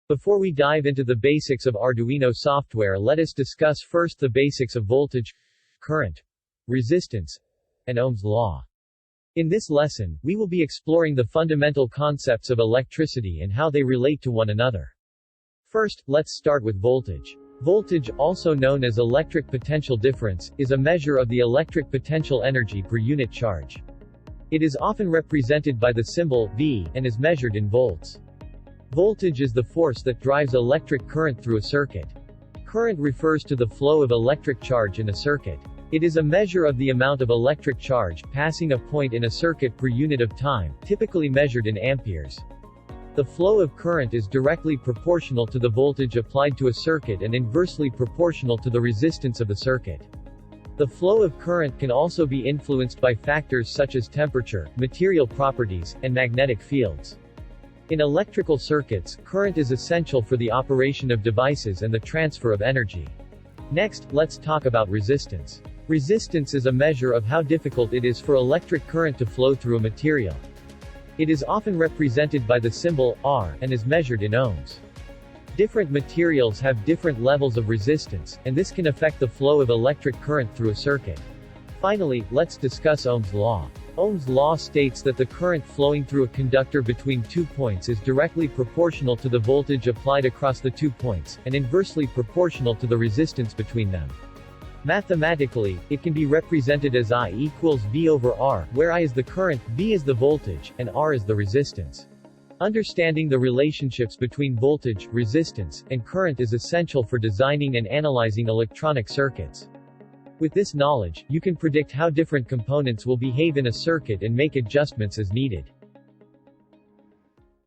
Before we dive into the basics of Arduino software, let us discuss first the basics of voltage, current, resistance, and Ohm's law. In this lesson, we will be exploring the fundamental concepts of electricity and how they relate to one another. First, let's start with voltage. Voltage, also known as electric potential difference, is a measure of the electric potential energy per unit charge. It is often represented by the symbol V and is measured in volts. Voltage is the force that drives electric current through a circuit. Current refers to the flow of electric charge in a circuit. It is a measure of the amount of electric charge passing a point in a circuit per unit of time, typically measured in amperes. The flow of current is directly proportional to the voltage applied to a circuit and inversely proportional to the resistance of the circuit. The flow of current can also be influenced by factors such as temperature, material properties, and magnetic fields. In electrical circuits, current is essential for the operation of devices and the transfer of energy. Next, let's talk about resistance. Resistance is a measure of how difficult it is for electric current to flow through a material. It is often represented by the symbol R and is measured in ohms. Different materials have different levels of resistance, and this can affect the flow of electric current through a circuit. Finally, let's discuss Ohm's law. Ohm's law states that the current flowing through a conductor between 2 points is directly proportional to the voltage applied across the 2 points, and inversely proportional to the resistance between them. Mathematically, it can be represented as I equals V over R, where I is the current, V is the voltage, and R is the resistance. Understanding the relationships between voltage, resistance, and current is essential for designing and analyzing electronic circuits. With this knowledge, you can predict how different components will behave in a circuit and make adjustments as needed.